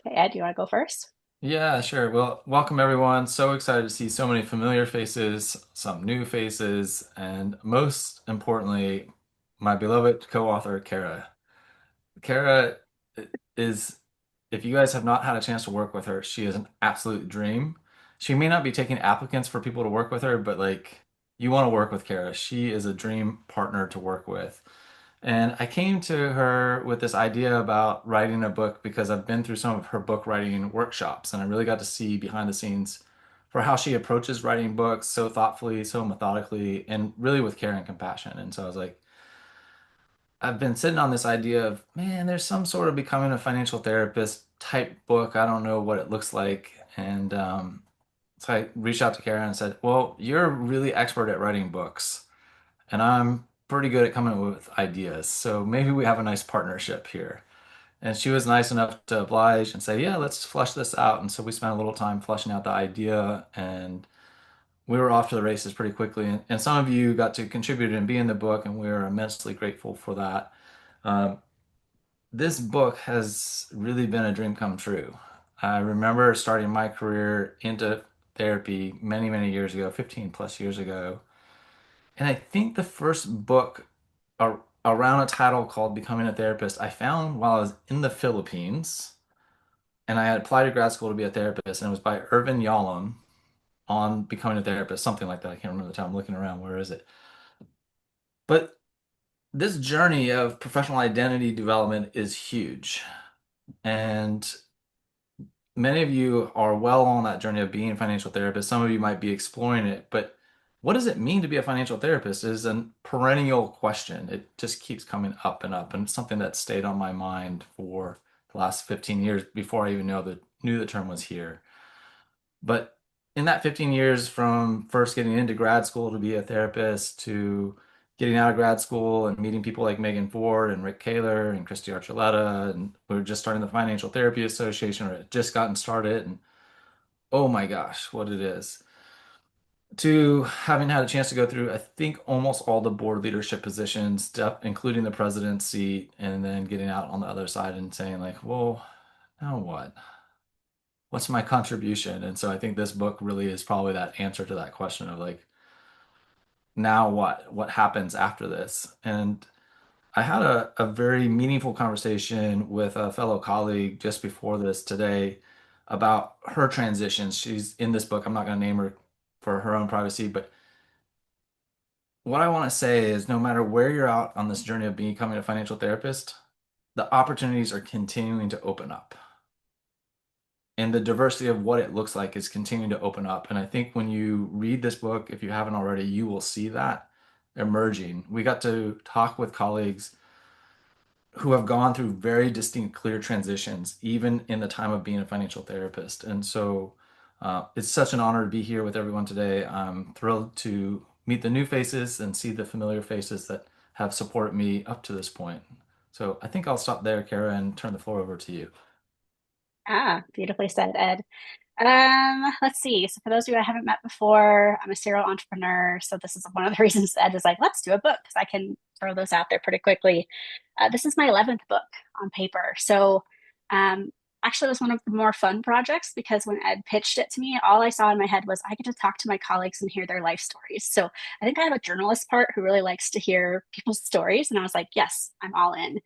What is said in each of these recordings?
Okay, Ed, you want to go first? Yeah, sure. Well, welcome everyone. So excited to see so many familiar faces, some new faces, and most importantly, my beloved co-author, Kara. Kara is, if you guys have not had a chance to work with her, she is an absolute dream. She may not be taking applicants for people to work with her, but like you want to work with Kara. She is a dream partner to work with. And I came to her with this idea about writing a book because I've been through some of her book writing workshops and I really got to see behind the scenes for how she approaches writing books so thoughtfully, so methodically, and really with care and compassion. And so I was like, I've been sitting on this idea of, man, there's some sort of becoming a financial therapist type book. I don't know what it looks like. And so I reached out to Karen and said, well, you're really expert at writing books, and I'm pretty good at coming up with ideas. So maybe we have a nice partnership here. And she was nice enough to oblige and say, yeah, let's flesh this out. And so we spent a little time fleshing out the idea, and we were off to the races pretty quickly. And some of you got to contribute and be in the book, and we are immensely grateful for that. Um, this book has really been a dream come true. I remember starting my career into therapy many, many years ago, 15 plus years ago. And I think the first book around a title called Becoming a Therapist I found while I was in the Philippines. And I had applied to grad school to be a therapist, and it was by Irvin Yalom on becoming a therapist, something like that. I can't remember the time. I'm looking around. Where is it? But this journey of professional identity development is huge. And many of you are well on that journey of being a financial therapist. Some of you might be exploring it, but what does it mean to be a financial therapist is a perennial question. It just keeps coming up and up, and it's something that stayed on my mind for the last 15 years before I even knew the term was here. But in that 15 years, from first getting into grad school to be a therapist to getting out of grad school and meeting people like Megan Ford and Rick Kaler and Christy Archuleta, and we were just starting the Financial Therapy Association, or it just gotten started, and oh my gosh, what it is. To having had a chance to go through, I think almost all the board leadership positions, including the presidency, and then getting out on the other side and saying like, well, now what? What's my contribution? And so I think this book really is probably that answer to that question of like, now what? What happens after this? And I had a very meaningful conversation with a fellow colleague just before this today about her transitions. She's in this book. I'm not going to name her for her own privacy, but what I want to say is no matter where you're out on this journey of becoming a financial therapist, the opportunities are continuing to open up. And the diversity of what it looks like is continuing to open up. And I think when you read this book, if you haven't already, you will see that emerging. We got to talk with colleagues who have gone through very distinct, clear transitions, even in the time of being a financial therapist. And so it's such an honor to be here with everyone today. I'm thrilled to meet the new faces and see the familiar faces that have supported me up to this point. So I think I'll stop there, Kara, and turn the floor over to you. Ah, beautifully said, Ed. Let's see. So for those of you I haven't met before, I'm a serial entrepreneur. So this is one of the reasons Ed was like, let's do a book because I can throw those out there pretty quickly. This is my 11th book on paper. So um, actually it was one of the more fun projects because when Ed pitched it to me, all I saw in my head was I get to talk to my colleagues and hear their life stories. So I think I have a journalist part who really likes to hear people's stories. And I was like, yes, I'm all in.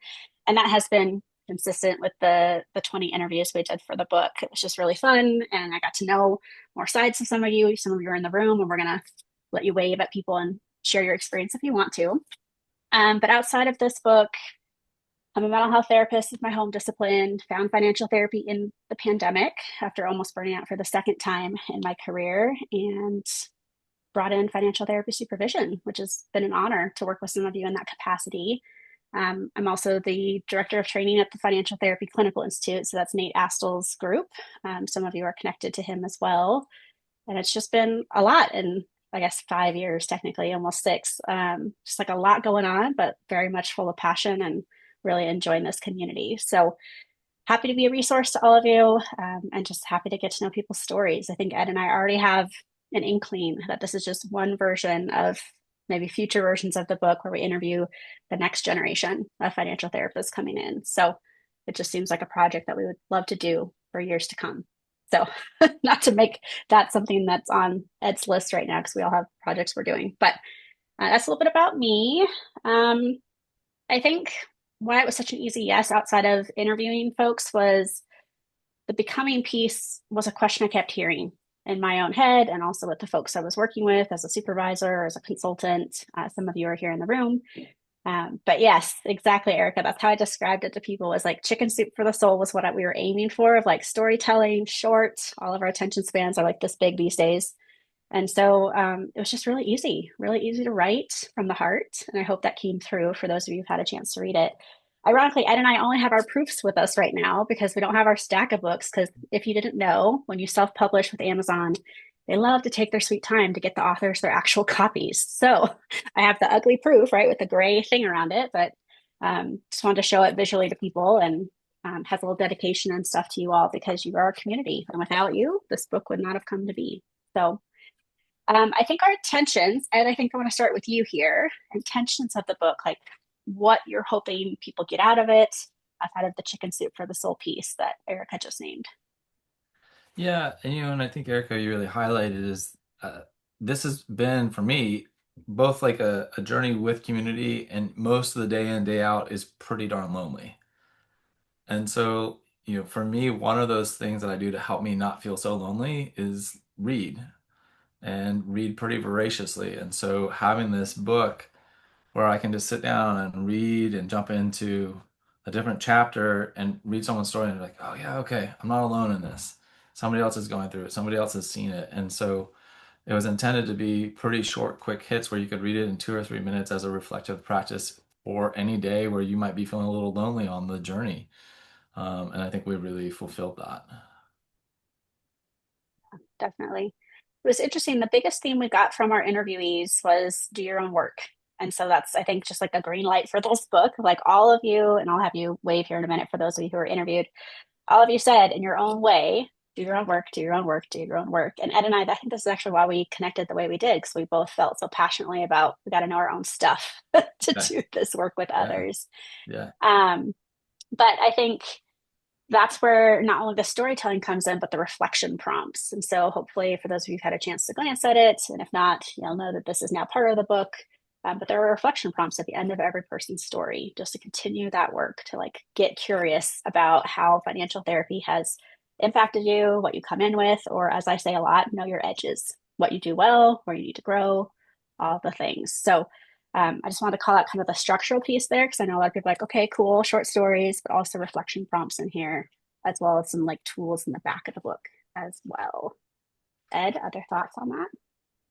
And that has been consistent with the 20 interviews we did for the book. It was just really fun, and I got to know more sides of some of you. Some of you are in the room, and we're gonna let you wave at people and share your experience if you want to. But outside of this book, I'm a mental health therapist with my home discipline. Found financial therapy in the pandemic after almost burning out for the second time in my career, and brought in financial therapy supervision, which has been an honor to work with some of you in that capacity. I'm also the director of training at the Financial Therapy Clinical Institute. So that's Nate Astel's group. Some of you are connected to him as well. And it's just been a lot in, I guess, 5 years, technically, almost six. Just like a lot going on, but very much full of passion and really enjoying this community. So happy to be a resource to all of you, and just happy to get to know people's stories. I think Ed and I already have an inkling that this is just one version of maybe future versions of the book where we interview the next generation of financial therapists coming in. So it just seems like a project that we would love to do for years to come. So, not to make that something that's on Ed's list right now because we all have projects we're doing, but that's a little bit about me. Um, I think why it was such an easy yes outside of interviewing folks was the becoming piece was a question I kept hearing in my own head and also with the folks I was working with as a supervisor, as a consultant. Some of you are here in the room. But yes, exactly, Erica. That's how I described it to people was like chicken soup for the soul was what we were aiming for of like storytelling, short. All of our attention spans are like this big these days. And so it was just really easy to write from the heart. And I hope that came through for those of you who've had a chance to read it. Ironically, Ed and I only have our proofs with us right now because we don't have our stack of books. Because if you didn't know, when you self publish with Amazon, they love to take their sweet time to get the authors their actual copies. So I have the ugly proof, right, with the gray thing around it, but just wanted to show it visually to people and has a little dedication and stuff to you all because you are our community. And without you, this book would not have come to be. So I think our intentions, and I think I want to start with you here, intentions of the book, like what you're hoping people get out of it, outside of the chicken soup for the soul piece that Erica just named. Yeah, and and I think Erica, you really highlighted is this has been for me both like a journey with community, and most of the day in, day out is pretty darn lonely. And so, for me, one of those things that I do to help me not feel so lonely is read and read pretty voraciously. And so having this book where I can just sit down and read and jump into a different chapter and read someone's story and be like, oh yeah, okay, I'm not alone in this. Somebody else is going through it. Somebody else has seen it. And so it was intended to be pretty short, quick hits where you could read it in 2 or 3 minutes as a reflective practice for any day where you might be feeling a little lonely on the journey. And I think we really fulfilled that. Definitely. It was interesting. The biggest theme we got from our interviewees was do your own work. And so that's, I think, just like a green light for this book. Like all of you, and I'll have you wave here in a minute for those of you who were interviewed, all of you said in your own way, do your own work, do your own work, do your own work. And Ed and I think this is actually why we connected the way we did, because we both felt so passionately about we got to know our own stuff to Yeah, do this work with yeah, others. yeah. Um, but I think that's where not only the storytelling comes in, but the reflection prompts. And so, hopefully, for those of you who've had a chance to glance at it, and if not, you'll know that this is now part of the book. But there are reflection prompts at the end of every person's story, just to continue that work to like get curious about how financial therapy has impacted you, what you come in with, or as I say a lot, know your edges, what you do well, where you need to grow, all the things. So I just wanted to call out kind of the structural piece there because I know a lot of people are like, okay, cool, short stories, but also reflection prompts in here, as well as some like tools in the back of the book as well. Ed, other thoughts on that?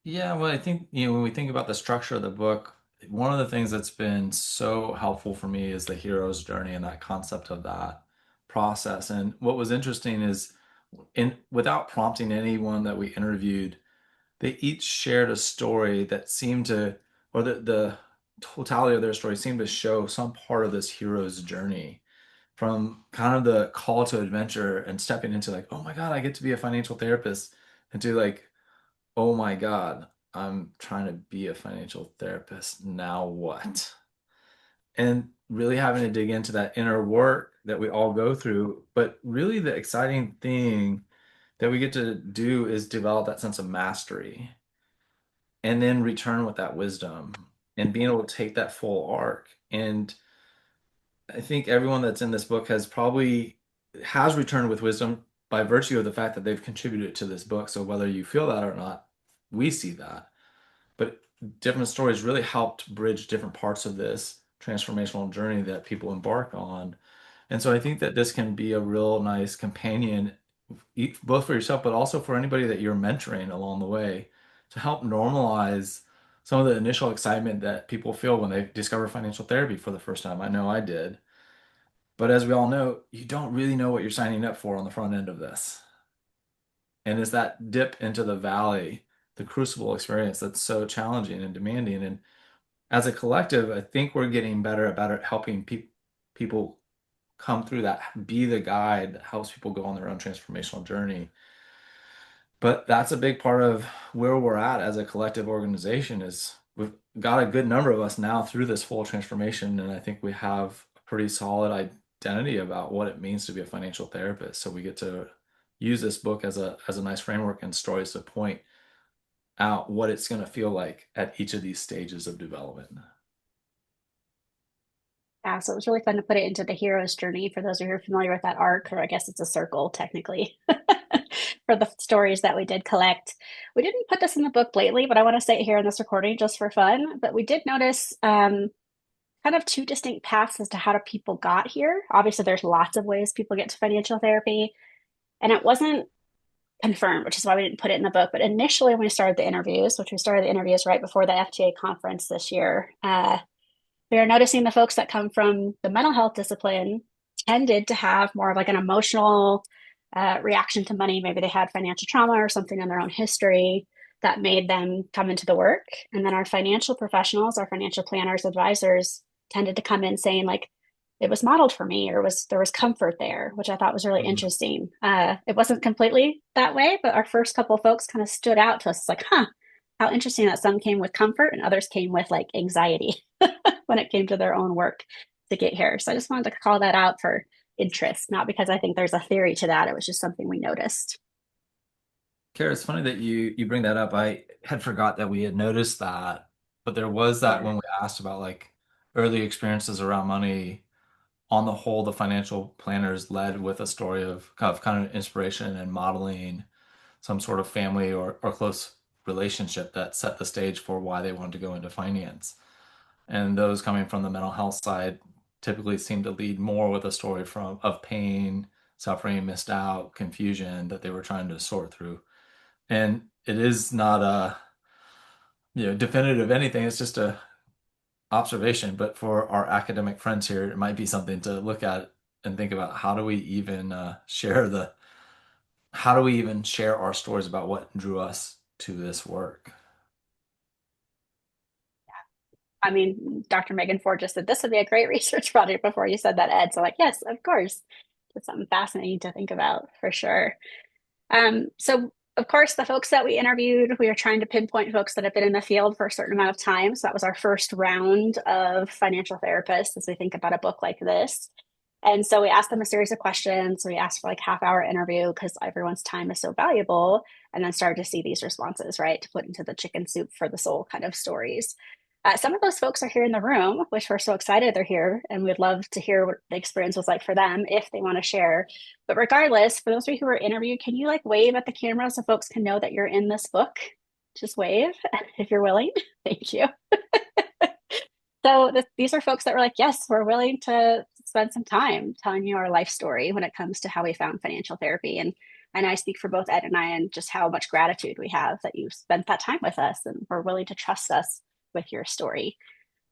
Yeah, well, I think, when we think about the structure of the book, one of the things that's been so helpful for me is the hero's journey and that concept of that process. And what was interesting is without prompting anyone that we interviewed, they each shared a story that seemed to, or the totality of their story seemed to show some part of this hero's journey from kind of the call to adventure and stepping into like, oh my God, I get to be a financial therapist, into like, oh my God, I'm trying to be a financial therapist. Now what? And really having to dig into that inner work that we all go through. But really, the exciting thing that we get to do is develop that sense of mastery and then return with that wisdom and being able to take that full arc. And I think everyone that's in this book has returned with wisdom by virtue of the fact that they've contributed to this book. So whether you feel that or not, we see that. But different stories really helped bridge different parts of this transformational journey that people embark on. And so I think that this can be a real nice companion, both for yourself, but also for anybody that you're mentoring along the way to help normalize some of the initial excitement that people feel when they discover financial therapy for the first time. I know I did. But as we all know, you don't really know what you're signing up for on the front end of this. And it's that dip into the valley, the crucible experience that's so challenging and demanding. And as a collective, I think we're getting better at helping people come through that, be the guide that helps people go on their own transformational journey. But that's a big part of where we're at as a collective organization is we've got a good number of us now through this full transformation, and I think we have a pretty solid identity about what it means to be a financial therapist. So we get to use this book as a nice framework and stories to point out what it's going to feel like at each of these stages of development. Yeah, so it was really fun to put it into the hero's journey for those of you who are familiar with that arc, or I guess it's a circle technically, for the stories that we did collect. We didn't put this in the book lately, but I want to say it here in this recording just for fun. But we did notice kind of two distinct paths as to how do people got here. Obviously, there's lots of ways people get to financial therapy, and it wasn't confirmed, which is why we didn't put it in the book. But initially, when we started the interviews, which we started the interviews right before the FTA conference this year, we are noticing the folks that come from the mental health discipline tended to have more of like an emotional reaction to money. Maybe they had financial trauma or something in their own history that made them come into the work. And then our financial professionals, our financial planners, advisors tended to come in saying like, it was modeled for me, or was there was comfort there, which I thought was really Mhm. interesting. It wasn't completely that way, but our first couple of folks kind of stood out to us. It's like, huh, how interesting that some came with comfort and others came with like anxiety when it came to their own work to get here. So I just wanted to call that out for interest, not because I think there's a theory to that. It was just something we noticed. Kara, it's funny that you bring that up. I had forgot that we had noticed that, but there was that Yeah. when we asked about like early experiences around money. On the whole, the financial planners led with a story of kind of inspiration and modeling some sort of family or close relationship that set the stage for why they wanted to go into finance. And those coming from the mental health side typically seem to lead more with a story from of pain, suffering, missed out, confusion that they were trying to sort through. And it is not a definitive anything. It's just a observation. But for our academic friends here, it might be something to look at and think about how do we even share our stories about what drew us to this work. I mean, Dr. Megan Ford just said this would be a great research project before you said that, Ed. So, like, yes, of course, it's something fascinating to think about for sure. So of course, the folks that we interviewed, we are trying to pinpoint folks that have been in the field for a certain amount of time. So that was our first round of financial therapists as we think about a book like this. And so we asked them a series of questions. We asked for like half-hour interview because everyone's time is so valuable, and then started to see these responses, right, to put into the chicken soup for the soul kind of stories. Some of those folks are here in the room, which we're so excited they're here, and we'd love to hear what the experience was like for them if they want to share. But regardless, for those of you who were interviewed, can you like wave at the camera so folks can know that you're in this book? Just wave if you're willing. Thank you. So these are folks that were like, yes, we're willing to spend some time telling you our life story when it comes to how we found financial therapy. And I speak for both Ed and I, and just how much gratitude we have that you spent that time with us and were willing to trust us with your story.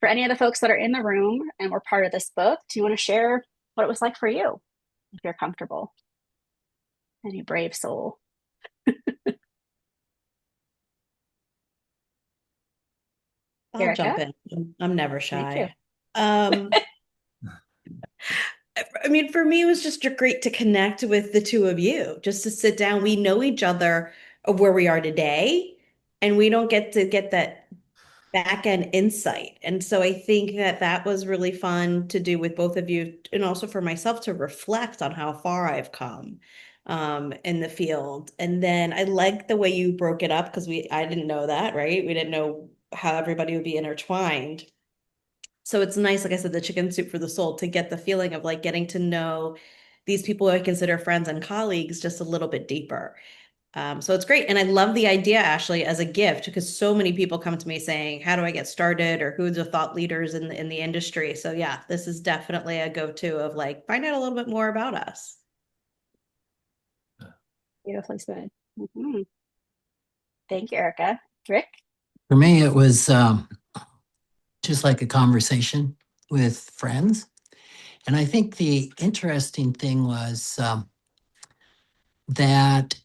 For any of the folks that are in the room and were part of this book, do you want to share what it was like for you, if you're comfortable? Any brave soul. I'll jump Erica, in. I'm never thank you. shy. Um, I mean, for me, it was just great to connect with the two of you, just to sit down. We know each other of where we are today, and we don't get to get that back end insight. And so I think that that was really fun to do with both of you, and also for myself to reflect on how far I've come in the field. And then I like the way you broke it up because I didn't know that, right? We didn't know how everybody would be intertwined. So it's nice, like I said, the chicken soup for the soul to get the feeling of like getting to know these people I consider friends and colleagues just a little bit deeper. So it's great. And I love the idea, Ashley, as a gift because so many people come to me saying, how do I get started? Or who's the thought leaders in the industry? So yeah, this is definitely a go-to of like, find out a little bit more about us. Beautifully said. Mhm. Thank you, Erica. Rick? For me, it was just like a conversation with friends. And I think the interesting thing was that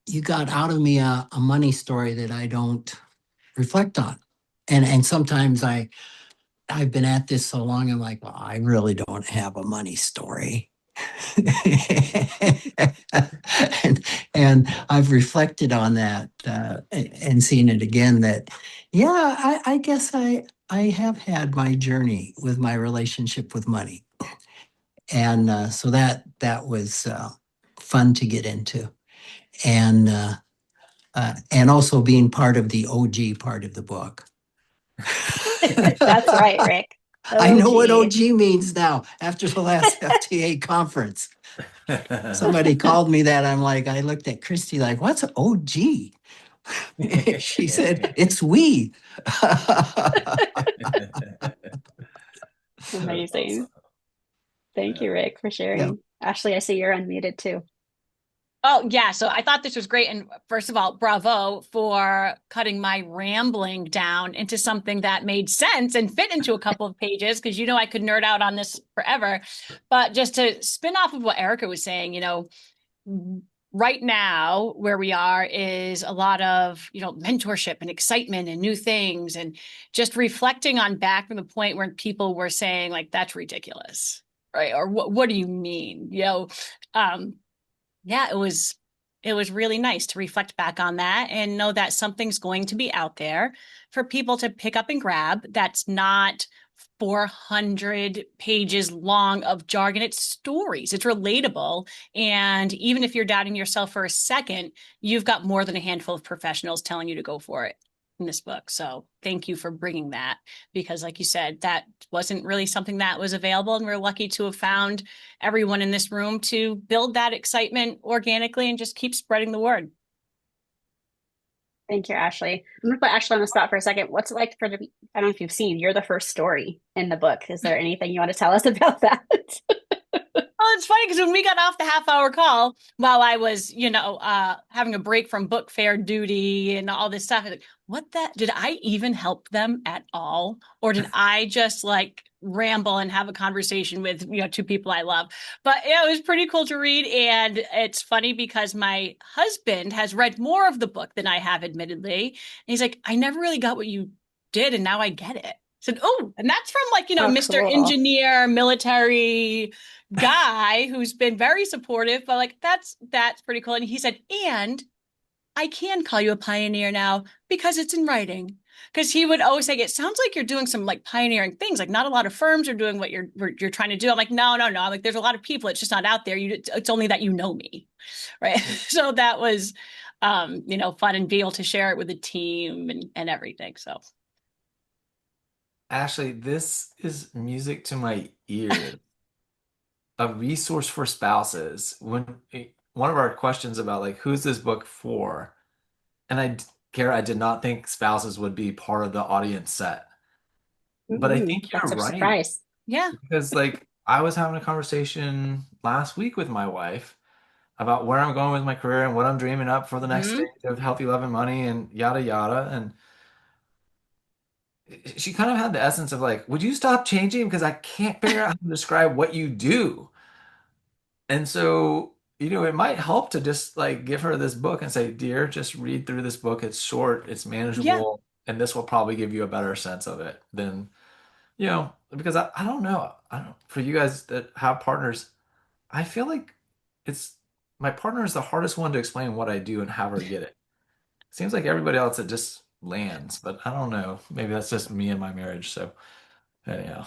you got out of me a money story that I don't reflect on. And sometimes I've been at this so long, I'm like, well, I really don't have a money story. and I've reflected on that and seen it again that, yeah, I guess I have had my journey with my relationship with money. And so that was fun to get into. and also being part of the OG part of the book. That's right, Rick. I know what OG. OG means now after the last FTA conference. Somebody called me that. I'm like, I looked at Christy like, what's OG? She said, it's we. Amazing. Thank you, Rick, for Yeah. sharing. Ashley, I see you're unmuted too. Oh, yeah. So I thought this was great. And first of all, bravo for cutting my rambling down into something that made sense and fit into a couple of pages, because you know I could nerd out on this forever. But just to spin off of what Erica was saying, you know, right now where we are is a lot of, you know, mentorship and excitement and new things, and just reflecting on back from the point where people were saying like, that's ridiculous, right? Or what do you mean? You know, yeah, it was really nice to reflect back on that and know that something's going to be out there for people to pick up and grab. That's not 400 pages long of jargon. It's stories. It's relatable. And even if you're doubting yourself for a second, you've got more than a handful of professionals telling you to go for it in this book. So thank you for bringing that, because like you said, that wasn't really something that was available. And we're lucky to have found everyone in this room to build that excitement organically and just keep spreading the word. Thank you, Ashley. I'm going to put Ashley on the spot for a second. What's it like for I don't know if you've seen, you're the first story in the book. Is there anything you want to tell us about that? Well, it's funny because when we got off the half-hour call, while I was, you know, having a break from book fair duty and all this stuff, I was like, did I even help them at all? Or did I just like ramble and have a conversation with, you know, two people I love? But yeah, it was pretty cool to read. And it's funny because my husband has read more of the book than I have, admittedly. And he's like, I never really got what you did, and now I get it. Said, oh, and that's from like, you know, Oh, Mr. cool. Engineer, military guy who's been very supportive, but like that's pretty cool. And he said, and I can call you a pioneer now because it's in writing. Because he would always say, it sounds like you're doing some like pioneering things. Like not a lot of firms are doing what you're trying to do. I'm like, no. I'm like, there's a lot of people. It's just not out there. It's only that you know me, right? So that was, you know, fun, and be able to share it with the team and everything. So. Ashley, this is music to my ears. A resource for spouses. When one of our questions about like who's this book for, and Kara, I did not think spouses would be part of the audience set, but I think you're That's a right, surprise. Yeah. because like I was having a conversation last week with my wife about where I'm going with my career and what I'm dreaming up for the next stage of Healthy Love and Money and yada yada, and she kind of had the essence of like, would you stop changing because I can't figure out how to describe what you do. And so, you know, it might help to just like give her this book and say, dear, just read through this book. It's short, it's manageable, and this will probably give you a better sense of it than, you know, because I don't know. For you guys that have partners, I feel like it's my partner is the hardest one to explain what I do and have her get it. Seems like everybody else it just lands, but I don't know. Maybe that's just me and my marriage. So, anyhow.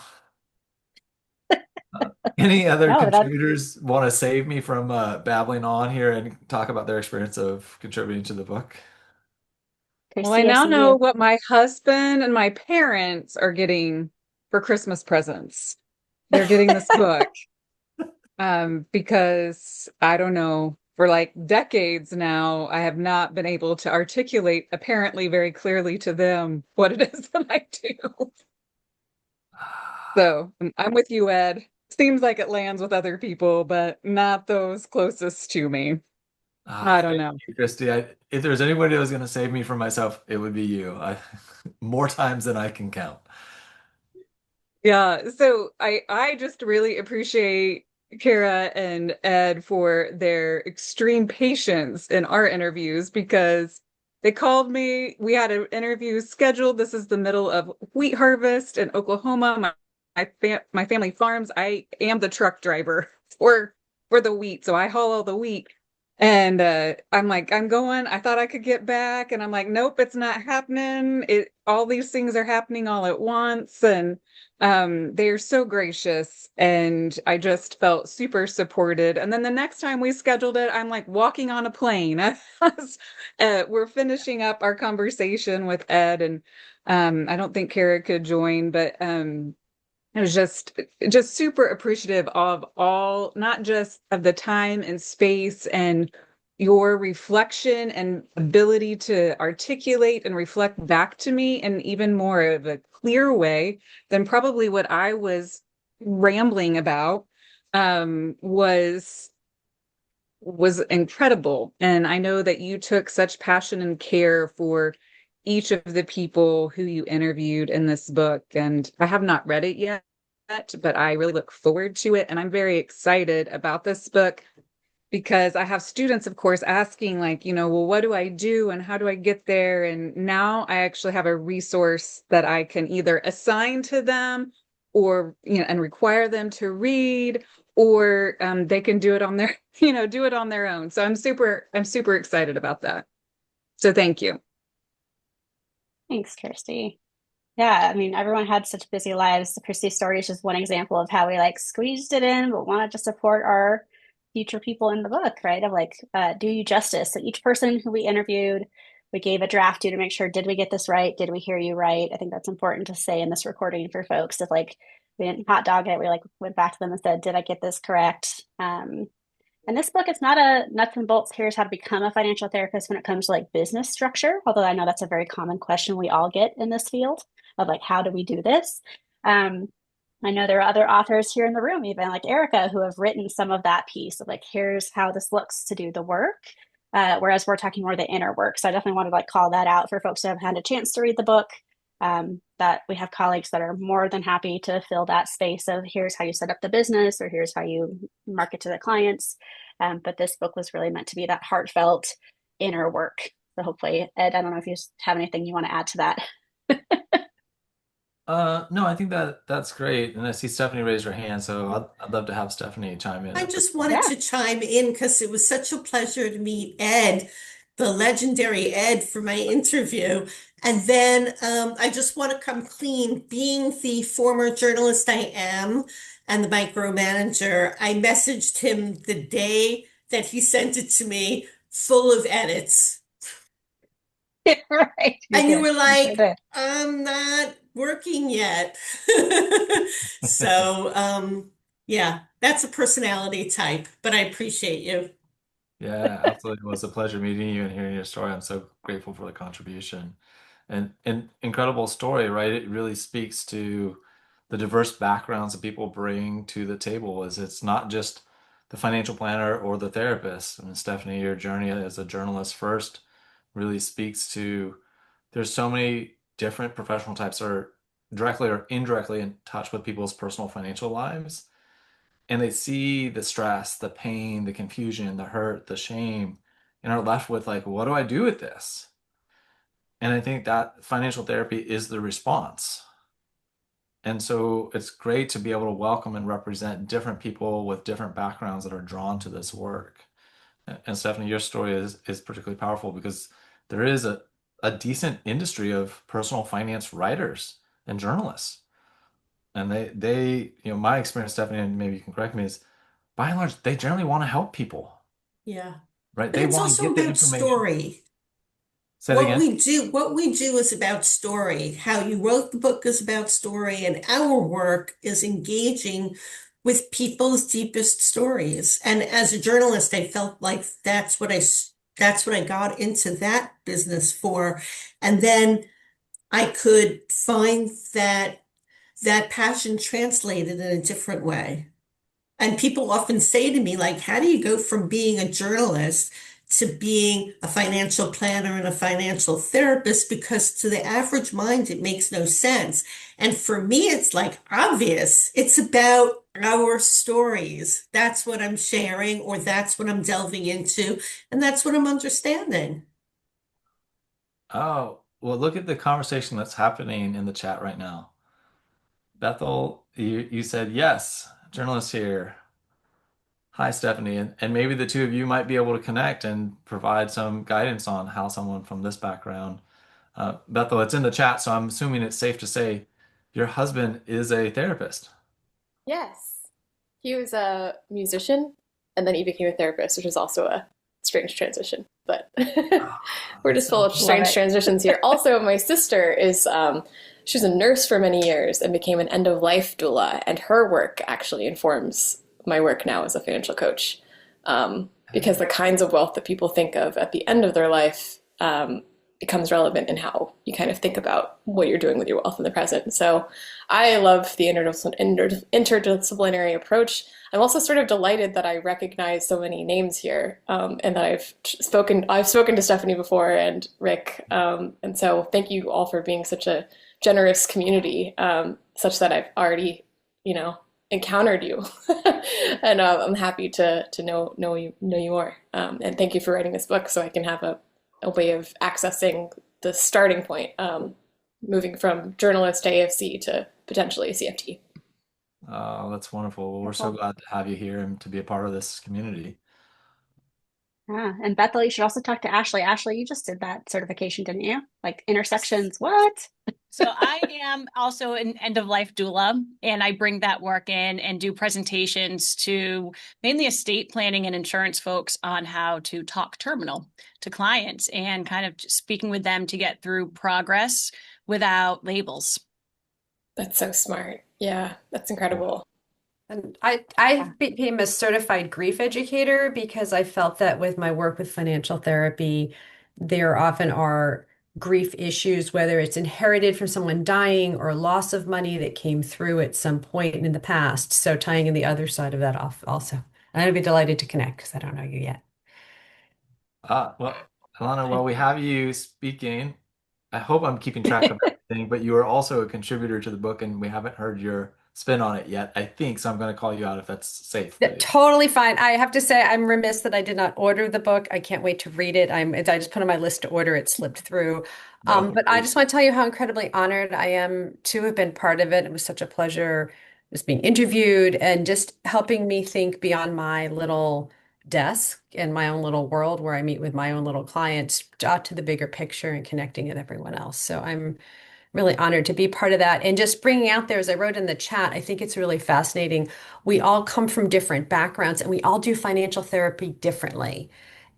Any other No, contributors want to save me from babbling on here and talk about their experience of contributing to the book? Well, I Christy, I now see know you. what my husband and my parents are getting for Christmas presents. They're getting this book because I don't know, for like decades now, I have not been able to articulate apparently very clearly to them what it is that I do. So I'm with you, Ed. Seems like it lands with other people, but not those closest to me. I don't Thank know. you, Christy. If there's anybody that was going to save me from myself, it would be you. More times than I can count. Yeah, so I just really appreciate Kara and Ed for their extreme patience in our interviews, because they called me. We had an interview scheduled. This is the middle of wheat harvest in Oklahoma. My family farms. I am the truck driver for the wheat, so I haul all the wheat. And I'm like, I'm going. I thought I could get back, and I'm like, nope, it's not happening. All these things are happening all at once, and they are so gracious, and I just felt super supported. And then the next time we scheduled it, I'm like walking on a plane. We're finishing up our conversation with Ed, and I don't think Kara could join, but I was just super appreciative of all, not just of the time and space and your reflection and ability to articulate and reflect back to me in even more of a clear way than probably what I was rambling about, was incredible. And I know that you took such passion and care for each of the people who you interviewed in this book. And I have not read it yet, but I really look forward to it. And I'm very excited about this book because I have students, of course, asking, like, well, what do I do and how do I get there? And now I actually have a resource that I can either assign to them or, and require them to read, or they can do it on their, do it on their own. So I'm super excited about that. So thank you. Thanks, Kirsty. Yeah, I mean, everyone had such busy lives. Christy's story is just one example of how we like squeezed it in, but wanted to support our future people in the book, right? Of like, do you justice. So each person who we interviewed, we gave a draft to make sure, did we get this right? Did we hear you right? I think that's important to say in this recording for folks. If like we didn't hot dog it, we like went back to them and said, did I get this correct? And this book is not a nuts and bolts, here's how to become a financial therapist when it comes to like business structure, although I know that's a very common question we all get in this field of like, how do we do this? Um, I know there are other authors here in the room, even like Erica, who have written some of that piece of like, here's how this looks to do the work. Whereas we're talking more the inner work. So I definitely want to like call that out for folks who have had a chance to read the book. That we have colleagues that are more than happy to fill that space of here's how you set up the business or here's how you market to the clients. But this book was really meant to be that heartfelt inner work. So hopefully, Ed, I don't know if you have anything you want to add to that. No, I think that's great. And I see Stephanie raise her hand, so I'd love to have Stephanie chime in I if just it's wanted Yeah. to chime in because it was such a pleasure to meet Ed, the legendary Ed, for my interview. And then I just want to come clean, being the former journalist I am and the micromanager. I messaged him the day that he sent it to me, full of edits. Right. You And you did. were You sure like, did. I'm not working yet. So, yeah, that's a personality type, but I appreciate you. Yeah, absolutely. It was a pleasure meeting you and hearing your story. I'm so grateful for the contribution. And incredible story, right? It really speaks to the diverse backgrounds that people bring to the table. Is it's not just the financial planner or the therapist. I mean, Stephanie, your journey as a journalist first really speaks to there's so many different professional types that are directly or indirectly in touch with people's personal financial lives, and they see the stress, the pain, the confusion, the hurt, the shame, and are left with like, what do I do with this? And I think that financial therapy is the response. And so it's great to be able to welcome and represent different people with different backgrounds that are drawn to this work. And Stephanie, your story is particularly powerful because there is a decent industry of personal finance writers and journalists. And my experience, Stephanie, and maybe you can correct me, is by and large, they generally want to help people, Yeah. right? But They it's want to also get the about information. story. Say that again. What we do is about story. How you wrote the book is about story, and our work is engaging with people's deepest stories. And as a journalist, I felt like that's what I got into that business for. And then I could find that passion translated in a different way. And people often say to me, like, how do you go from being a journalist to being a financial planner and a financial therapist? Because to the average mind, it makes no sense. And for me, it's like obvious. It's about our stories. That's what I'm sharing, or that's what I'm delving into, and that's what I'm understanding. Oh, well, look at the conversation that's happening in the chat right now. Bethel, you said yes, journalist here. Hi, Stephanie. And maybe the two of you might be able to connect and provide some guidance on how someone from this background. Bethel, it's in the chat, so I'm assuming it's safe to say your husband is a therapist. Yes. He was a musician and then he became a therapist, which is also a strange transition. But we're just full of Love strange it. transitions here. Also, my sister is she was a nurse for many years and became an end of life doula, and her work actually informs my work now as a financial coach. Because the kinds of wealth that people think of at the end of their life becomes relevant in how you kind of think about what you're doing with your wealth in the present. So I love the interdisciplinary approach. I'm also sort of delighted that I recognize so many names here, and that I've spoken to Stephanie before and Rick, and so thank you all for being such a generous community, such that I've already, encountered you, and I'm happy to know you more. And thank you for writing this book, so I can have a way of accessing the starting point, moving from journalist to AFC to potentially a CFT. Oh, that's wonderful. Well, we're so Wonderful. glad to have you here and to be a part of this community. Yeah. And Bethel, you should also talk to Ashley. Ashley, you just did that certification, didn't you? Like intersections. What? So I am also an end of life doula, and I bring that work in and do presentations to mainly estate planning and insurance folks on how to talk terminal to clients and kind of just speaking with them to get through progress without labels. That's so smart. Yeah, that's incredible. And I became a certified grief educator because I felt that with my work with financial therapy, there often are grief issues, whether it's inherited from someone dying or loss of money that came through at some point in the past. So tying in the other side of that off also. And I'd be delighted to connect because I don't know you yet. Well, Alana, while we have you speaking, I hope I'm keeping track of everything, but you are also a contributor to the book, and we haven't heard your spin on it yet, I think, so I'm going to call you out if that's safe. Yeah, totally fine. I have to say I'm remiss that I did not order the book. I can't wait to read it. I just put on my list to order. It slipped through. No, But I just want to tell you how incredibly honored I am to have been part of it. It was such a pleasure just being interviewed and just helping me think beyond my little desk and my own little world where I meet with my own little clients out to the bigger picture and connecting with everyone else. So I'm really honored to be part of that. And just bringing out there, as I wrote in the chat, I think it's really fascinating. We all come from different backgrounds and we all do financial therapy differently.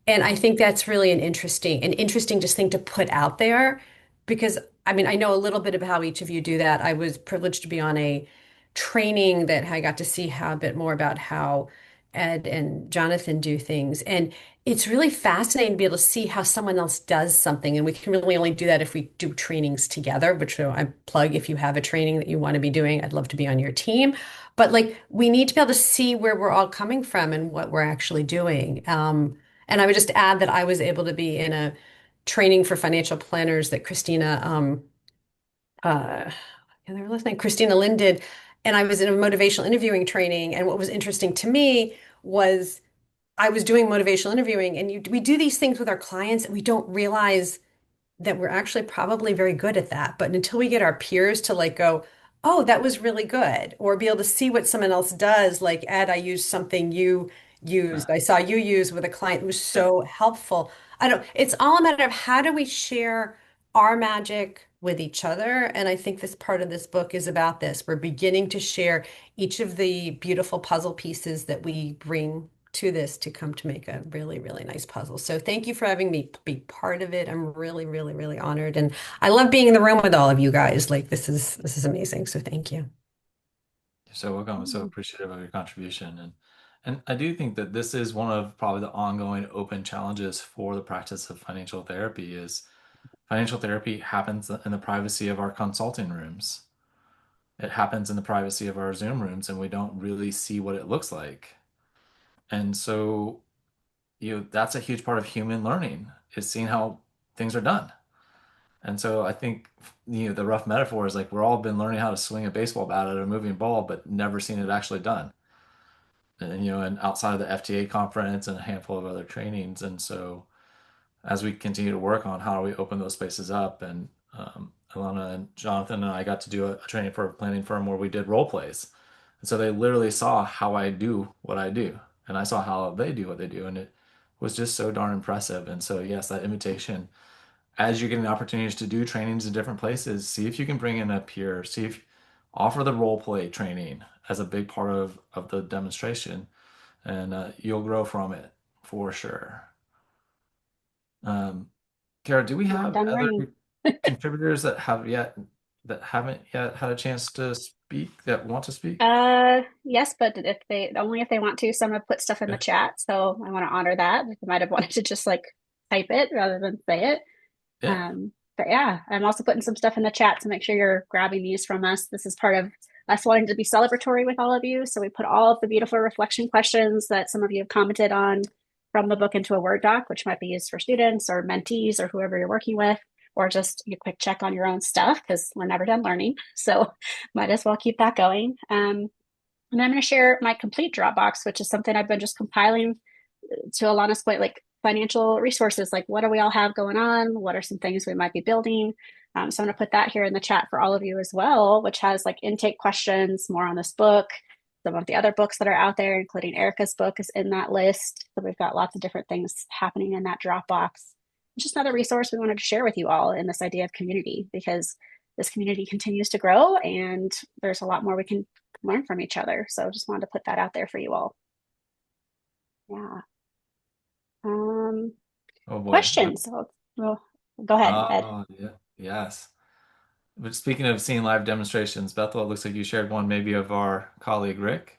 And I think that's really an interesting just thing to put out there because I mean, I know a little bit about how each of you do that. I was privileged to be on a training that I got to see how a bit more about how Ed and Jonathan do things. And it's really fascinating to be able to see how someone else does something. And we can really only do that if we do trainings together, which I plug if you have a training that you want to be doing, I'd love to be on your team. But like we need to be able to see where we're all coming from and what we're actually doing. And I would just add that I was able to be in a training for financial planners that uh, and they were listening, Christina Lynn did. And I was in a motivational interviewing training. And what was interesting to me was I was doing motivational interviewing, and we do these things with our clients, and we don't realize that we're actually probably very good at that. But until we get our peers to like go, oh, that was really good, or be able to see what someone else does, like Ed, I used something you used. I saw you use with a client who was so helpful. It's all a matter of how do we share our magic with each other. And I think this part of this book is about this. We're beginning to share each of the beautiful puzzle pieces that we bring to this to come to make a really, really nice puzzle. So thank you for having me be part of it. I'm really, really, really honored. And I love being in the room with all of you guys. Like this is amazing. So thank you. You're so welcome. I'm so appreciative of your contribution. And I do think that this is one of probably the ongoing open challenges for the practice of financial therapy is financial therapy happens in the privacy of our consulting rooms. It happens in the privacy of our Zoom rooms, and we don't really see what it looks like. And so, that's a huge part of human learning is seeing how things are done. And so I think, the rough metaphor is like we're all been learning how to swing a baseball bat at a moving ball, but never seen it actually done. And outside of the FTA conference and a handful of other trainings. And so as we continue to work on how do we open those spaces up, and Alana and Jonathan and I got to do a training for a planning firm where we did role plays. And so they literally saw how I do what I do. and I saw how they do what they do, and it was just so darn impressive. And so, yes, that invitation, as you're getting opportunities to do trainings in different places, see if you can bring in a peer, see if offer the role play training as a big part of the demonstration, and you'll grow from it for sure. Kara, do we Not have done other learning. contributors that haven't yet had a chance to speak that want to speak? Yes, but if they only if they want to, some have put stuff in the Okay. chat, so I want to honor that. They might have wanted to just like type it rather than say it. Yeah. But yeah, I'm also putting some stuff in the chat to make sure you're grabbing these from us. This is part of us wanting to be celebratory with all of you. So we put all of the beautiful reflection questions that some of you have commented on from the book into a Word doc, which might be used for students or mentees or whoever you're working with, or just a quick check on your own stuff because we're never done learning. So might as well keep that going. And I'm going to share my complete Dropbox, which is something I've been just compiling to Alana's point, like financial resources, like what do we all have going on? What are some things we might be building? So I'm going to put that here in the chat for all of you as well, which has like intake questions, more on this book. Some of the other books that are out there, including Erica's book, is in that list. So we've got lots of different things happening in that Dropbox. Just another resource we wanted to share with you all in this idea of community, because this community continues to grow and there's a lot more we can learn from each other. So just wanted to put that out there for you all. Yeah. Oh boy. Questions. Well, go ahead, Ed. Oh, yeah. Yes. But speaking of seeing live demonstrations, Bethel, it looks like you shared one maybe of our colleague Rick.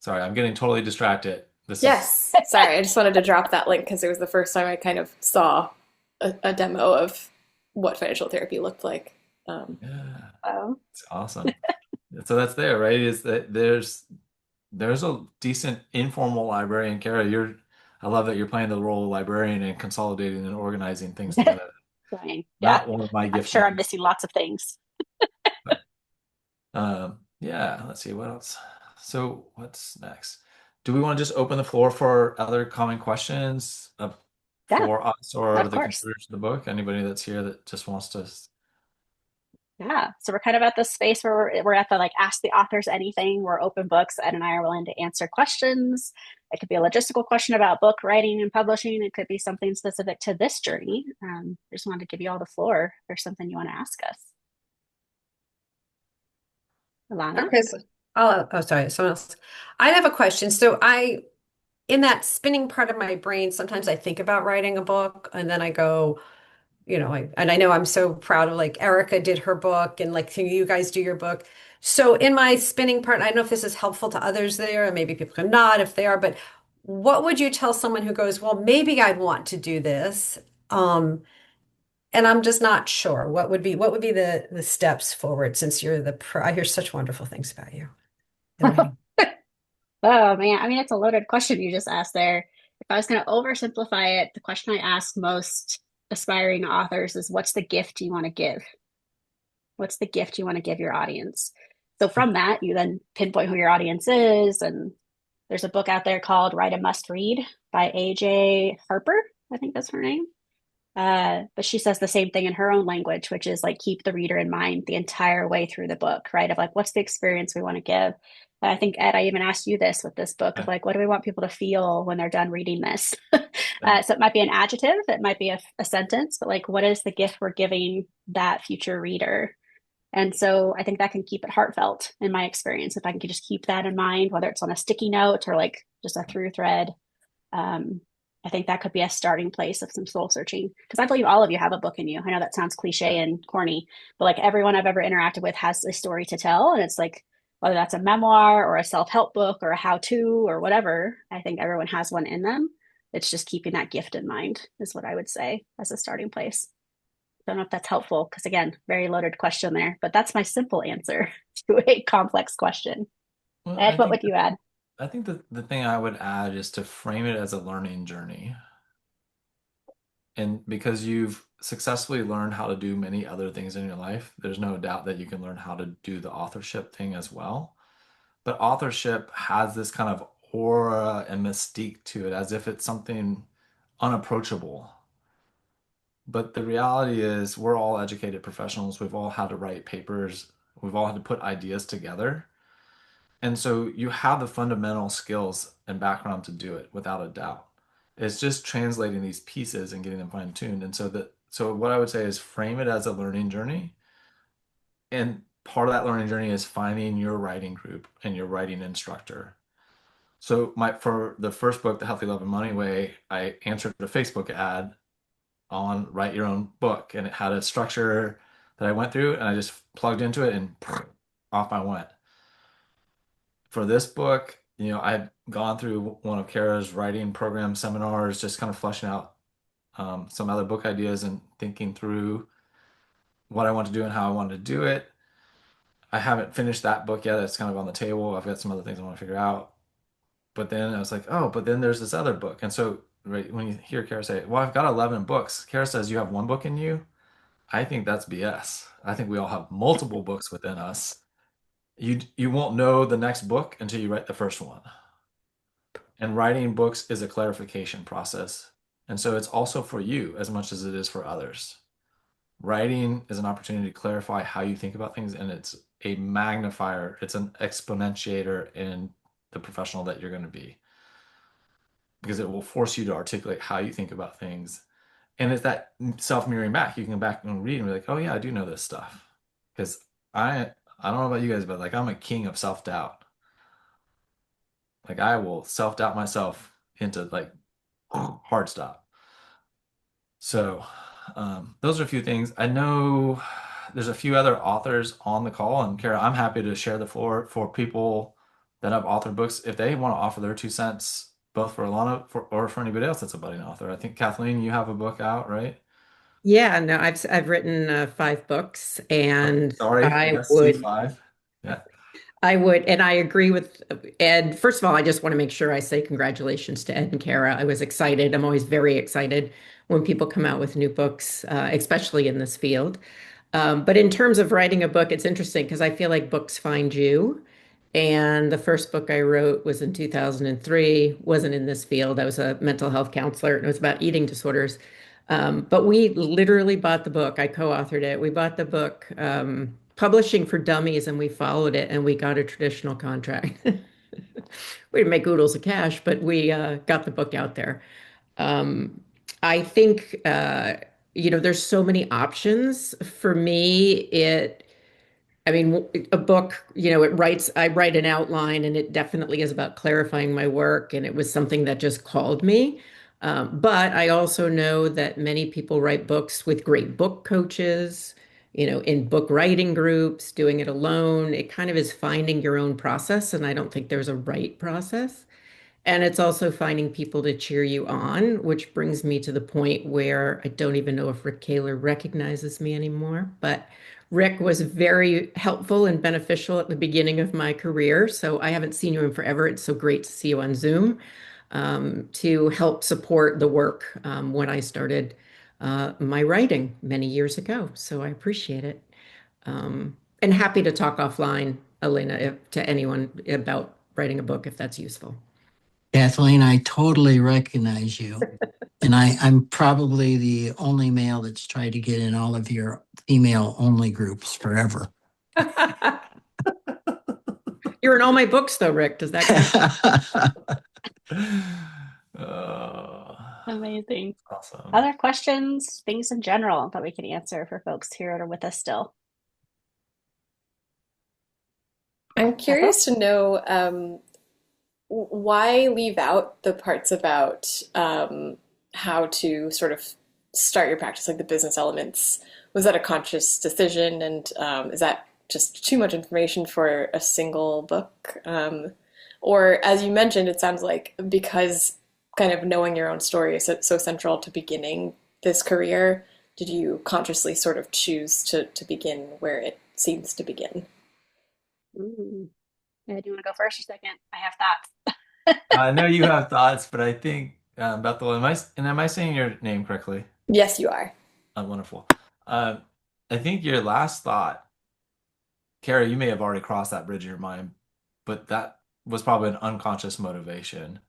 Sorry, I'm getting totally distracted. Yes. Sorry, I just wanted to drop that link because it was the first time I kind of saw a demo of what financial therapy looked like. Yeah, Oh, it's awesome. So that's there, right? Is that there's a decent informal librarian, Kara. I love that you're playing the role of librarian and consolidating and organizing things together. fine. Yeah. Not one of my I'm sure I'm giftings. missing lots of things. But, yeah, let's see what else. So what's next? Do we want to just open the floor for other common questions Yeah, for us or of the course. contributors to the book? Anybody that's here that just wants to? Yeah. So we're kind of at this space where we're at the like ask the authors anything. We're open books. Ed and I are willing to answer questions. It could be a logistical question about book writing and publishing. It could be something specific to this journey. I just wanted to give you all the floor. If there's something you want to ask us. Alana? Okay, so oh, sorry, someone else. I have a question. So in that spinning part of my brain, sometimes I think about writing a book and then I go, and I know I'm so proud of like Erica did her book and like you guys do your book. So in my spinning part, I don't know if this is helpful to others there, and maybe people can nod if they are, but what would you tell someone who goes, well, maybe I'd want to do this, and I'm just not sure. What would be the steps forward since you're the pro? I hear such wonderful things about you. Oh man, I mean, it's a loaded question you just asked there. If I was going to oversimplify it, the question I ask most aspiring authors is what's the gift you want to give? What's the gift you want to give your audience? So from that, you then pinpoint who your audience is. And there's a book out there called Write a Must Read by AJ Harper. I think that's her name. But she says the same thing in her own language, which is like keep the reader in mind the entire way through the book, right? Of like, what's the experience we want to give? And I think, Ed, I even asked you this with this book of like, what do we want people to feel when they're done reading this? So it might be an adjective, it might be a sentence, but like, what is the gift we're giving that future reader? And so I think that can keep it heartfelt in my experience. If I can just keep that in mind, whether it's on a sticky note or like just a through thread, I think that could be a starting place of some soul searching. Because I believe all of you have a book in you. I know that sounds cliche and corny, but like everyone I've ever interacted with has a story to tell. And it's like, whether that's a memoir or a self-help book or a how-to or whatever, I think everyone has one in them. It's just keeping that gift in mind is what I would say as a starting place. Don't know if that's helpful because again, very loaded question there, but that's my simple answer to a complex question. Well, Ed, what would you add? I think the thing I would add is to frame it as a learning journey. And because you've successfully learned how to do many other things in your life, there's no doubt that you can learn how to do the authorship thing as well. But authorship has this kind of aura and mystique to it, as if it's something unapproachable. But the reality is, we're all educated professionals. We've all had to write papers. We've all had to put ideas together. And so you have the fundamental skills and background to do it without a doubt. It's just translating these pieces and getting them fine-tuned. And so what I would say is frame it as a learning journey. And part of that learning journey is finding your writing group and your writing instructor. So for the first book, The Healthy Love and Money Way, I answered a Facebook ad on write your own book, and it had a structure that I went through, and I just plugged into it and off I went. For this book, I've gone through one of Kara's writing program seminars, just kind of fleshing out some other book ideas and thinking through what I want to do and how I want to do it. I haven't finished that book yet. It's kind of on the table. I've got some other things I want to figure out. But then I was like, oh, but then there's this other book. And so right when you hear Kara say, well, I've got 11 books. Kara says you have one book in you. I think that's BS. I think we all have multiple books within us. You won't know the next book until you write the first one. And writing books is a clarification process. And so it's also for you as much as it is for others. Writing is an opportunity to clarify how you think about things, and it's a magnifier, it's an exponentiator in the professional that you're going to be, because it will force you to articulate how you think about things. And it's that self-mirroring back. You can go back and read and be like, oh yeah, I do know this stuff. Because I don't know about you guys, but like I'm a king of self-doubt. Like I will self-doubt myself into like hard stop. So those are a few things. I know there's a few other authors on the call, and Kara, I'm happy to share the floor for people that have authored books if they want to offer their 2 cents, both for Alana or for anybody else that's a budding author. I think Kathleen, you have a book out, right? Yeah, no, I've written 5 books, and Sorry, I yes, would C5. Yeah. and I agree with Ed. First of all, I just want to make sure I say congratulations to Ed and Kara. I was excited. I'm always very excited when people come out with new books, especially in this field. But in terms of writing a book, it's interesting because I feel like books find you. And the first book I wrote was in 2003, wasn't in this field. I was a mental health counselor, and it was about eating disorders. But we literally bought the book. I co-authored it. We bought the book, Publishing for Dummies, and we followed it, and we got a traditional contract. We didn't make oodles of cash, but we got the book out there. I think, there's so many options. For me, a book, I write an outline, and it definitely is about clarifying my work. And it was something that just called me. But I also know that many people write books with great book coaches, in book writing groups, doing it alone. It kind of is finding your own process. And I don't think there's a right process. And it's also finding people to cheer you on, which brings me to the point where I don't even know if Rick Kaler recognizes me anymore. But Rick was very helpful and beneficial at the beginning of my career. So I haven't seen you in forever. It's so great to see you on Zoom, to help support the work when I started my writing many years ago. So I appreciate it. And happy to talk offline, Elena, to anyone about writing a book if that's useful. Kathleen, I totally recognize you. And I'm probably the only male that's tried to get in all of your female only groups forever. You're in all my books though, Rick. Does that count? Amazing. Awesome. Other questions, things in general that we can answer for folks here that are with us still? I'm curious to know why leave out the parts about how to sort of start your practice, like the business elements. Was that a conscious decision, and is that just too much information for a single book? Or as you mentioned, it sounds like because kind of knowing your own story is so central to beginning this career, did you consciously sort of choose to begin where it seems to begin? Yeah, do you want to go first or second? I have thoughts. I know you have thoughts, but I think, Bethel, am I saying your name correctly? Yes, you are. Wonderful. I think your last thought, Kara, you may have already crossed that bridge in your mind, but that was probably an unconscious motivation.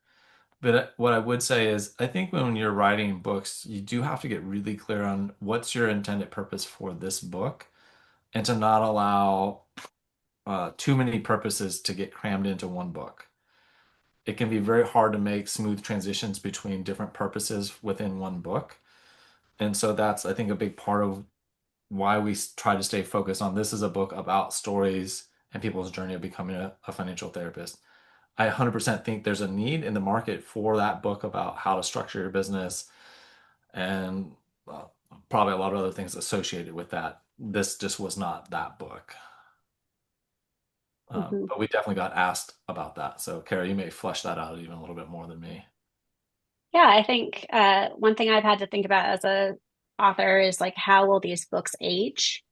But what I would say is, I think when you're writing books, you do have to get really clear on what's your intended purpose for this book, and to not allow too many purposes to get crammed into one book. It can be very hard to make smooth transitions between different purposes within one book. And so that's, I think, a big part of why we try to stay focused on this is a book about stories and people's journey of becoming a financial therapist. I 100% think there's a need in the market for that book about how to structure your business and probably a lot of other things associated with that. This just was not that book. But we definitely got asked about that. So, Kara, you may flesh that out even a little bit more than me. Yeah, I think one thing I've had to think about as a author is like, how will these books age?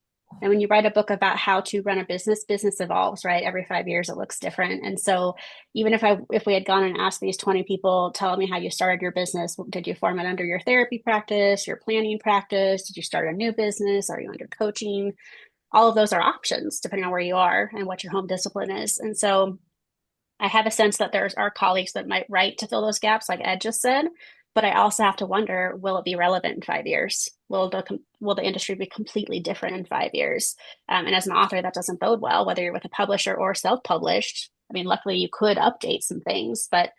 And when you write a book about how to run a business, business evolves, right? Every 5 years it looks different. And so even if we had gone and asked these 20 people, tell me how you started your business. Did you form it under your therapy practice, your planning practice? Did you start a new business? Are you under coaching? All of those are options depending on where you are and what your home discipline is. And so I have a sense that there's our colleagues that might write to fill those gaps, like Ed just said. But I also have to wonder, will it be relevant in 5 years? Will the industry be completely different in 5 years? And as an author, that doesn't bode well, whether you're with a publisher or self-published. I mean, luckily you could update some things, but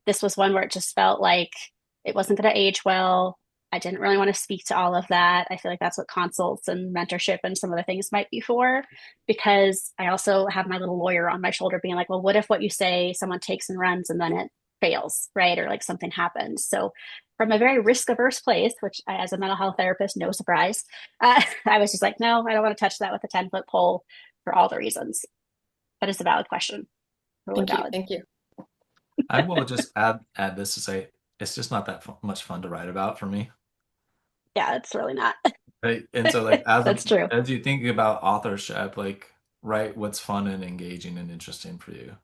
this was one where it just felt like it wasn't going to age well. I didn't really want to speak to all of that. I feel like that's what consults and mentorship and some of the things might be for, because I also have my little lawyer on my shoulder being like, well, what if what you say someone takes and runs and then it fails, right? Or like something happens. So from a very risk averse place, which I, as a mental health therapist, no surprise, I was just like, no, I don't want to touch that with a 10-foot pole for all the reasons. But it's a valid question. Really valid. Thank you. I will just add this to say, it's just not that much fun to write about for me. Yeah, it's really not. Right. And so like That's true. as you think about authorship, like write what's fun and engaging and interesting for you,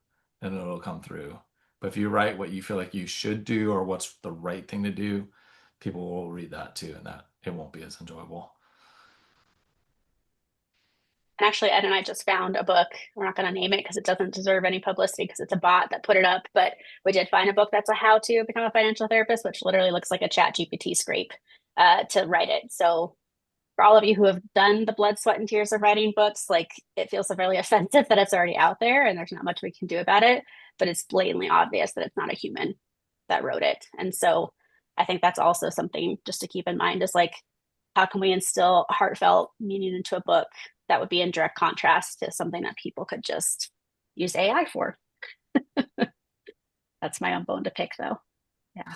and it'll come through. But if you write what you feel like you should do or what's the right thing to do, people will read that too, and that it won't be as enjoyable. And actually, Ed and I just found a book. We're not going to name it because it doesn't deserve any publicity because it's a bot that put it up. But we did find a book that's a how to become a financial therapist, which literally looks like a ChatGPT scrape to write it. So for all of you who have done the blood, sweat, and tears of writing books, like it feels really offensive that it's already out there and there's not much we can do about it. But it's blatantly obvious that it's not a human that wrote it. And so I think that's also something just to keep in mind is like, how can we instill heartfelt meaning into a book that would be in direct contrast to something that people could just use AI for? That's my own bone to pick, though. Yeah.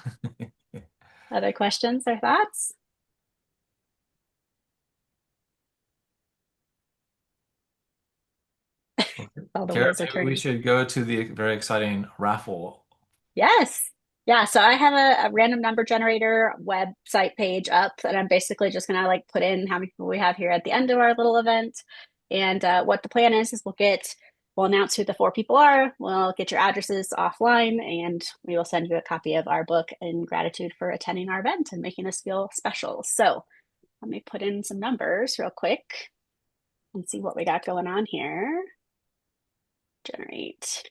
Other questions or thoughts? All the Kara, wheels are maybe we turning. should go to the very exciting raffle. Yes. Yeah. So I have a random number generator website page up that I'm basically just going to like put in how many people we have here at the end of our little event. And what the plan is we'll announce who the 4 people are. We'll get your addresses offline and we will send you a copy of our book in gratitude for attending our event and making us feel special. So let me put in some numbers real quick and see what we got going on here. Generate.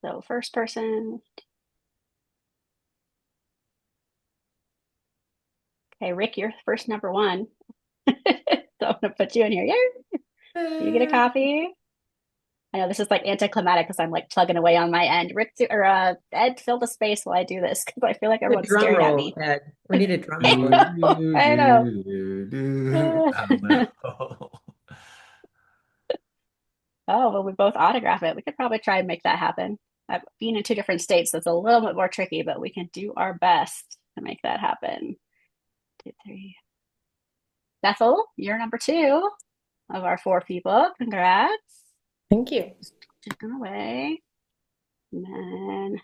So first person. Okay, Rick, you're first number 1. So I'm gonna put you in here. Yeah. You get a copy. I know this is like anticlimactic because I'm like plugging away on my end. Rick Ed, fill the space while I do this because I feel like everyone's drum staring at roll, me. Ed. We need a drum I roll. know. I know. I don't know. Oh, well, we both autograph it. We could probably try and make that happen. Being in 2 different states, that's a little bit more tricky, but we can do our best to make that happen. 2, 3. Bethel, you're number 2 of our 4 people. Congrats. Thank you. Chicken away. And then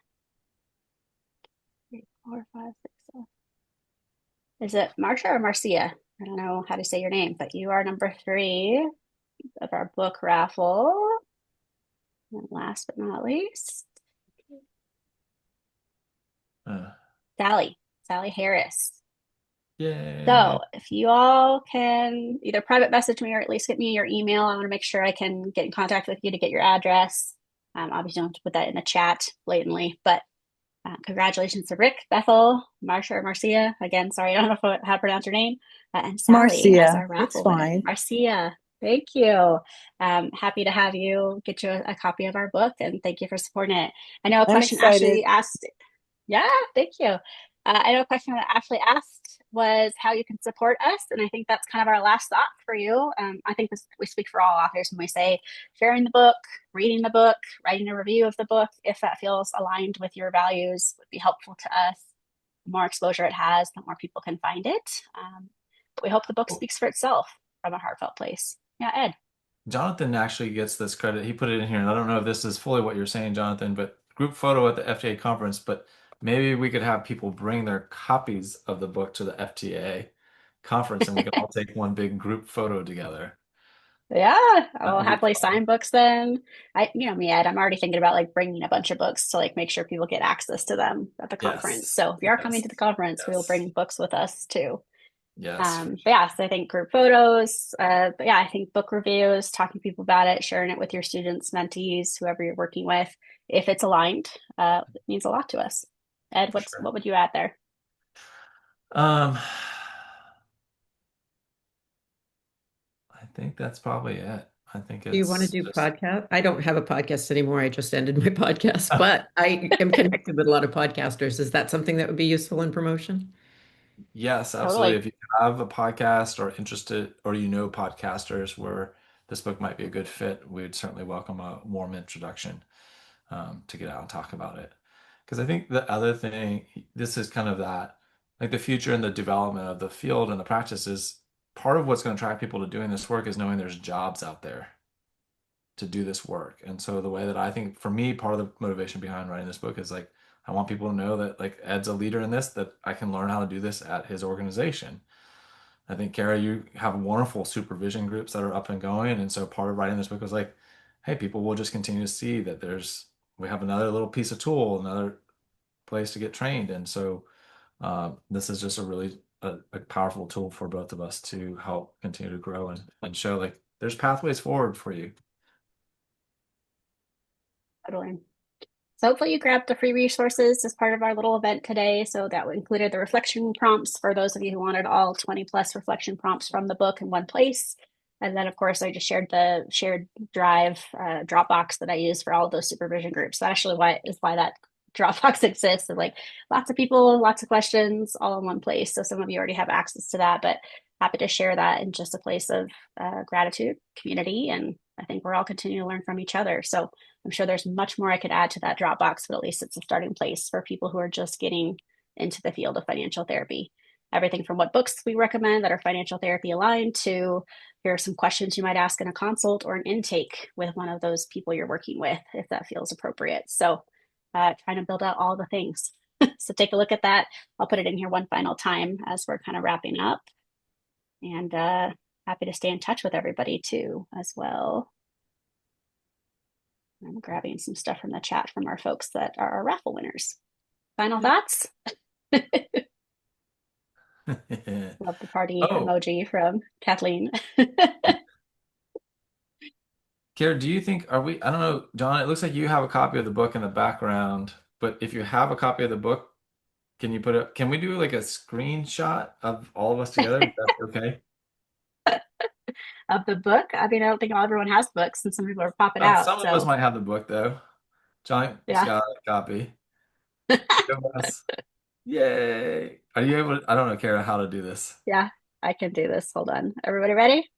3, 4, 5, 6, 7. Is it Marcia or Marcia? I don't know how to say your name, but you are number 3 of our book raffle. And last but not least, Sally Harris. Yay. So if you all can either private message me or at least get me your email, I want to make sure I can get in contact with you to get your address. Obviously, don't have to put that in the chat blatantly, but congratulations to Rick, Bethel, Marcia or Marcia. Again, sorry, I don't know how to pronounce your name. And Sally as Marcia, our raffle it's winner. fine. Marcia. Thank you. Happy to have you get you a copy of our book, and thank you for supporting it. I know a I'm question excited. Ashley asked. Yeah, thank you. I know a question that Ashley asked was how you can support us, and I think that's kind of our last thought for you. I think we speak for all authors when we say sharing the book, reading the book, writing a review of the book, if that feels aligned with your values, would be helpful to us. The more exposure it has, the more people can find it. We hope the book speaks for itself from a heartfelt place. Yeah, Ed. Jonathan actually gets this credit. He put it in here, and I don't know if this is fully what you're saying, Jonathan, but group photo at the FTA conference, but maybe we could have people bring their copies of the book to the FTA conference and we can all take one big group photo together. Yeah, That I'll would be happily fun. sign books then. Me, Ed, I'm already thinking about like bringing a bunch of books to like make sure people get access to them at the conference. Yes. So if you are coming Yes. to the conference, we will Yes. bring books with us too. Yes. But yeah, so I think group photos, but yeah, I think book reviews, talking to people about it, sharing it with your students, mentees, whoever you're working with, if it's aligned, it means a lot to us. Ed, For sure. what would you add there? I think that's probably it. I think Do you want to it's do just podcast? I don't have a podcast anymore. I just ended my podcast, but I am connected with a lot of podcasters. Is that something that would be useful in promotion? yes, absolutely. Totally. If you have a podcast or interested or podcasters where this book might be a good fit, we'd certainly welcome a warm introduction to get out and talk about it. Because I think the other thing, this is kind of that, like the future and the development of the field and the practice is part of what's going to attract people to doing this work is knowing there's jobs out there to do this work. And so the way that I think for me, part of the motivation behind writing this book is like, I want people to know that like Ed's a leader in this, that I can learn how to do this at his organization. I think, Kara, you have wonderful supervision groups that are up and going. And so part of writing this book was like, hey, people will just continue to see that we have another little piece of tool, another place to get trained. And so this is just a powerful tool for both of us to help continue to grow and show like there's pathways forward for you. Totally. So hopefully you grabbed the free resources as part of our little event today. So that included the reflection prompts for those of you who wanted all 20 plus reflection prompts from the book in one place. And then of course I just shared the shared drive Dropbox that I use for all of those supervision groups. That actually why that Dropbox exists. And like lots of people, lots of questions all in one place. So some of you already have access to that, but happy to share that in just a place of gratitude, community, and I think we're all continuing to learn from each other. So I'm sure there's much more I could add to that Dropbox, but at least it's a starting place for people who are just getting into the field of financial therapy. Everything from what books we recommend that are financial therapy aligned to here are some questions you might ask in a consult or an intake with one of those people you're working with, if that feels appropriate. So trying to build out all the things. So take a look at that. I'll put it in here one final time as we're kind of wrapping up. And happy to stay in touch with everybody too, as well. I'm grabbing some stuff from the chat from our folks that are our raffle winners. Final thoughts? Love the party emoji from Kathleen. Kara, do you think I don't know, John, it looks like you have a copy of the book in the background, but if you have a copy of the book, can we do like a screenshot of all of us together? If that's okay. Of the book? I mean, I don't think everyone has books and some people are popping out. Some of us might have the book though. John, yeah. got a copy. Yay. Are you able to, I don't know, Kara, how to do this. Yeah, I can do this. Hold on. Everybody ready?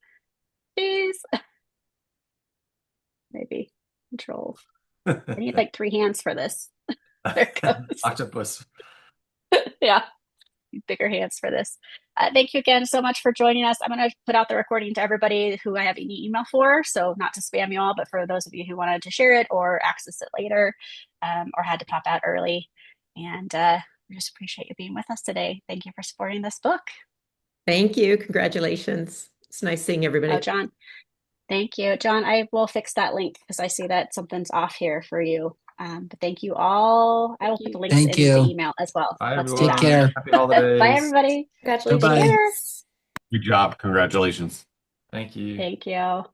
Please. Maybe. Control. I need like 3 hands for this. There it goes. Octopus. Yeah. Bigger hands for this. Thank you again so much for joining us. I'm going to put out the recording to everybody who I have any email for. So not to spam you all, but for those of you who wanted to share it or access it later or had to pop out early. And we just appreciate you being with us today. Thank you for supporting this book. Thank you. Congratulations. It's nice seeing everybody. Oh, John. Thank you. John, I will fix that link because I see that something's off here for you. But thank you all. I will put the links in the email as well. Bye, Let's everyone. do that. Take care. Happy holidays. Bye, everybody. Congratulations. Bye-bye. Cheers. Good job. Congratulations. Thank you. Thank you.